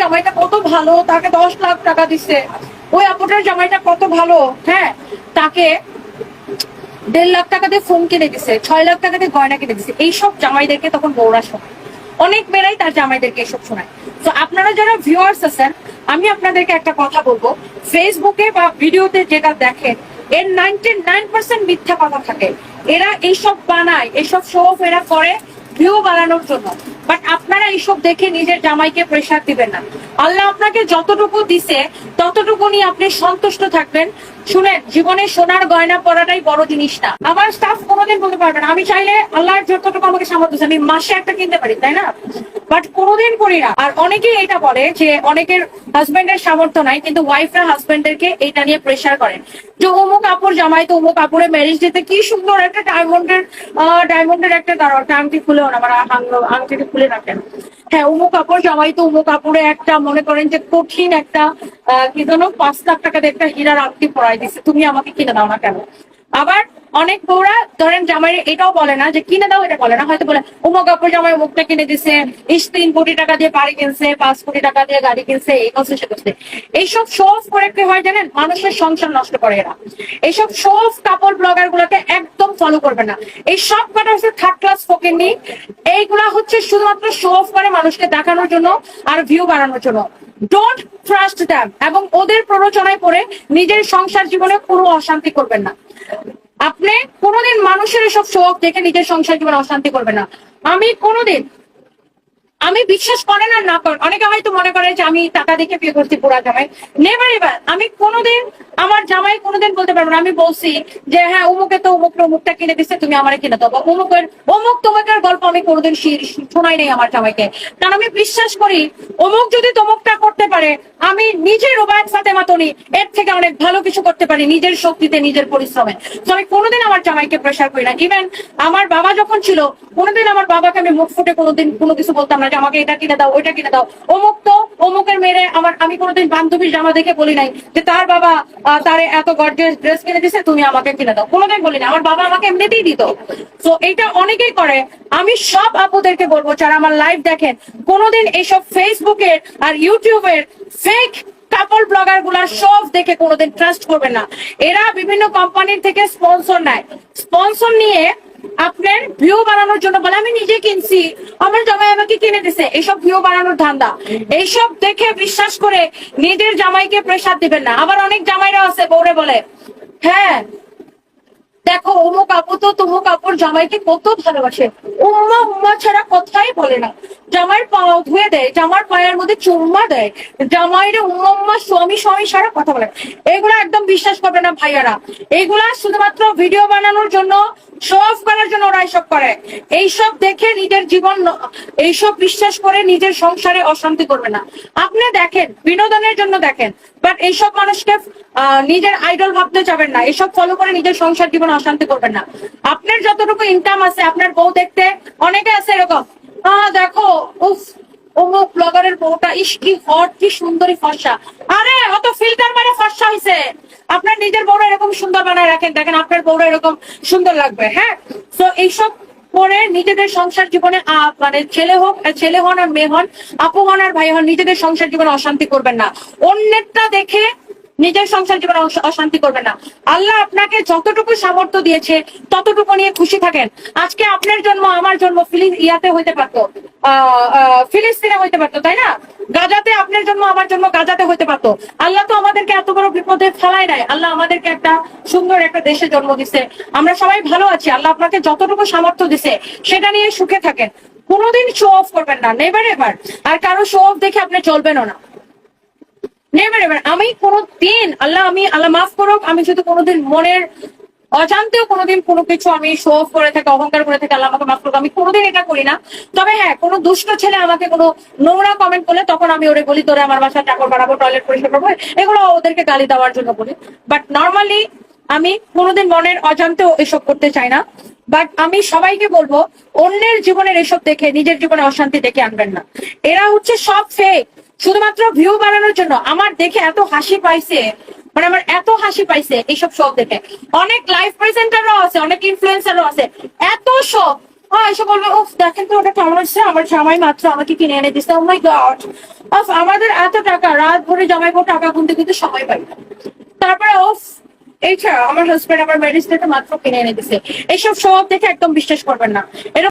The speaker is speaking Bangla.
জামাইটা কত ভালো, তাকে 10 লাখ টাকা দিচ্ছে, ওই আপুটার জামাইটা কত ভালো, হ্যাঁ তাকে 1.5 লাখ টাকা দিয়ে ফোন কিনে দিছে, 6 লাখ টাকা দিয়ে গয়না কিনে দিছে। এইসব জামাইদেরকে তখন বউরা শোনায়, অনেক মেয়েরাই তার জামাইদেরকে এসব শোনায়। তো আপনারা যারা ভিউয়ার্স আছেন, আমি আপনাদেরকে একটা কথা বলবো, ফেসবুকে বা ভিডিওতে যেটা দেখেন এর 99% মিথ্যা কথা থাকে। এরা এইসব বানায়, এইসব শো অফ এরা করে ভিউ বাড়ানোর জন্য। বাট আপনারা এইসব দেখে নিজের জামাইকে প্রেসার দিবেন না। আল্লাহ আপনাকে যতটুকু দিছে ততটুকু নিয়ে আপনি সন্তুষ্ট থাকবেন। শুনেন, জীবনে সোনার গয়না পরাটাই বড় জিনিস না। আমার স্টাফ কোনোদিন বলতে পারবে না, আমি চাইলে আল্লাহর যতটুকু আমাকে সামর্থ্য দিচ্ছে আমি মাসে একটা কিনতে পারি, তাই না? বাট কোনোদিন করি না। আর অনেকেই এটা বলে যে অনেকের হাজবেন্ডের সামর্থ্য নাই, কিন্তু ওয়াইফরা হাজবেন্ডদেরকে এটা নিয়ে প্রেসার করেন যে অমুক আপুর জামাই তো অমুক আপুরে ম্যারেজ দিতে কি সুন্দর একটা ডায়মন্ডের একটা আংটি খুলেও না, মানে আংটিটা খুলে রাখেন। হ্যাঁ, অমুক আপুর জামাই তো অমুক আপুরে একটা মনে করেন যে কঠিন একটা কি যেন 5 লাখ টাকা দিয়ে একটা হীরার আংটি পরাই দিচ্ছে, তুমি আমাকে কিনে দাও না কেন? আবার অনেক বউরা ধরেন জামাই এটাও বলে না যে কিনে দাও, এটা বলে না, হয়তো বলে অমুক আপুর জামাই অমুকটা কিনে দিছে, 3 কোটি টাকা দিয়ে বাড়ি কিনছে, 5 কোটি টাকা দিয়ে গাড়ি কিনছে, এই করছে সে করছে। এইসব শো অফ করে কি হয় জানেন? মানুষের সংসার নষ্ট করে এরা। এইসব শো অফ কাপল ব্লগার গুলোকে একদম ফলো করবে না। এই সব কটা হচ্ছে থার্ড ক্লাস ফকিন্নি। এইগুলা হচ্ছে শুধুমাত্র শো অফ করে মানুষকে দেখানোর জন্য আর ভিউ বাড়ানোর জন্য। ডোন্ট ট্রাস্ট দ্যাম, এবং ওদের প্ররোচনায় পড়ে নিজের সংসার জীবনে কোনো অশান্তি করবেন না। আপনি কোনোদিন মানুষের এসব শো অফ দেখে নিজের সংসার জীবনে অশান্তি করবেন না। আমি বিশ্বাস করেন আর না করেন, অনেকে হয়তো মনে করে যে আমি টাকা দেখে বিয়ে করছি পুরা জামাই, নেভার এভার। আমি কোনোদিন আমার জামাই কোনোদিন বলতে পারবো না আমি বলছি যে হ্যাঁ অমুকে তো অমুকটা কিনে দিচ্ছে, তুমি আমারে কিনে দাও, বা অমুক তমুকের গল্প আমি কোনোদিন শোনাই নাই আমার জামাইকে। কারণ আমি বিশ্বাস করি অমুক যদি তমুকটা করতে পারে, আমি নিজে রুবায়েত ফাতেমা তনি এর থেকে অনেক ভালো কিছু করতে পারি নিজের শক্তিতে, নিজের পরিশ্রমে। তো আমি কোনোদিন আমার জামাইকে প্রেশার করি না। ইভেন আমার বাবা যখন ছিল, কোনোদিন আমার বাবাকে আমি মুখ ফুটে কোনোদিন কোনো কিছু বলতাম না যে আমাকে এটা কিনে দাও, ওইটা কিনে দাও, অমুক তো অমুকের মেয়েরে আমি কোনোদিন বান্ধবীর জামা দেখে বলি নাই যে তার বাবা তারে এত গর্জিয়াস ড্রেস কিনে দিছে, তুমি আমাকে কিনে দাও, কোনোদিন বলি না। আমার বাবা আমাকে এমনিতেই দিত। তো এইটা অনেকেই করে। আমি সব আপুদেরকে বলবো যারা আমার লাইভ দেখেন, কোনোদিন এইসব ফেসবুকের আর ইউটিউবের ফেক কাপল ব্লগার গুলার সব দেখে কোনোদিন ট্রাস্ট করবেন না। এরা বিভিন্ন কোম্পানির থেকে স্পন্সর নেয়, স্পন্সর নিয়ে আপনার ভিউ বাড়ানোর জন্য বলে আমি নিজে কিনছি, আমার জামাই আমাকে কিনে দিছে। এইসব ভিউ বাড়ানোর ধান্দা। এইসব দেখে বিশ্বাস করে নিজের জামাইকে প্রেসার দিবেন না। আবার অনেক জামাইরা আছে বউরে বলে হ্যাঁ দেখো অমুক আপু তো তমুক আপুর জামাইকে কত ভালোবাসে, উম্মা উম্মা ছাড়া কথাই বলে না, জামাইয়ের পা ধুয়ে দেয়, জামার পায়ের মধ্যে চুম্মা দেয়, জামাইরে উম্মা উম্মা স্বামী স্বামী ছাড়া কথা বলে। এগুলা একদম বিশ্বাস করবে না ভাইয়ারা। এইগুলা শুধুমাত্র ভিডিও বানানোর জন্য, শো অফ করার জন্য ওরা এইসব করে। এইসব দেখে নিজের জীবন, এইসব বিশ্বাস করে নিজের সংসারে অশান্তি করবে না। আপনি দেখেন বিনোদনের জন্য দেখেন, বাট এইসব মানুষকে নিজের আইডল ভাবতে যাবেন না। এসব ফলো করে নিজের সংসার জীবন অশান্তি করবেন না। আপনার যতটুকু ইনকাম আছে, আপনার বউ দেখতে অনেকে আছে এরকম, দেখো উফ অমুক ব্লগারের বউটা ইস কি হট, কি সুন্দরী ফর্সা। আরে অত ফিল্টার মানে ফর্সা হয়েছে। আপনার নিজের বউরা এরকম সুন্দর বানায় রাখেন, দেখেন আপনার বউরা এরকম সুন্দর লাগবে। হ্যাঁ, তো এইসব করে নিজেদের সংসার জীবনে মানে ছেলে হন আর মেয়ে হন, আপু হন আর ভাই হন, নিজেদের সংসার জীবনে অশান্তি করবেন না। অন্যেরটা দেখে নিজের সংসার জীবনে অশান্তি করবেন না। আল্লাহ আপনাকে যতটুকু সামর্থ্য দিয়েছে ততটুকু নিয়ে খুশি থাকেন। আজকে আপনার জন্ম আমার জন্ম ইয়াতে হইতে পারতো, ফিলিস্তিনে হইতে পারতো, তাই না? গাজাতে আপনার জন্ম আমার জন্ম গাজাতে হইতে পারতো। আল্লাহ তো আমাদেরকে এত বড় বিপদে ফেলায় নাই। আল্লাহ আমাদেরকে একটা সুন্দর একটা দেশে জন্ম দিছে, আমরা সবাই ভালো আছি। আল্লাহ আপনাকে যতটুকু সামর্থ্য দিছে সেটা নিয়ে সুখে থাকেন। কোনোদিন শো অফ করবেন না, নেভার এভার। আর কারো শো অফ দেখে আপনি চলবেনও না, নেভার এভার। আমি কোনোদিন আল্লাহ মাফ করুক, আমি যদি কোনোদিন মনের অজান্তেও কোনোদিন কোনো কিছু আমি শো অফ করে থাকি, অহংকার করে থাকি, আল্লাহ আমাকে মাফ করুক, আমি কোনোদিন এটা করি না। তবে হ্যাঁ, কোনো দুষ্ট ছেলে আমাকে কোনো নোংরা কমেন্ট করলে তখন আমি ওরে বলি তোরে আমার বাসায় চাকর বাড়াবো, টয়লেট পরিষ্কার করবো, এগুলো ওদেরকে গালি দেওয়ার জন্য বলি। বাট নর্মালি আমি কোনোদিন মনের অজান্তেও এসব করতে চাই না। বাট আমি সবাইকে বলবো অন্যের জীবনের এসব দেখে নিজের জীবনে অশান্তি ডেকে আনবেন না। এরা হচ্ছে সব ফেক, শুধুমাত্র ভিউ বাড়ানোর জন্য। আমার দেখে এত হাসি পাইছে, মানে আমার এত হাসি পাইছে এইসব শখ দেখে। অনেক লাইভ প্রেজেন্টারও আছে, অনেক ইনফ্লুয়েন্সারও আছে, এত শখ হ্যাঁ এসে বলবে ও দেখেন তো ওটা কেমন হচ্ছে, আমার জামাই মাত্র আমাকে কিনে এনে দিচ্ছে, ও মাই গড। আমাদের এত টাকা, রাত ভরে জামাই বউ টাকা গুনতে কিন্তু সময় পাই না। তারপরে এই ছাড়া আমার হাজবেন্ড আমার মেডিসিনটা মাত্র কিনে এনে দিছে। এইসব সব দেখে একদম বিশ্বাস করবেন না।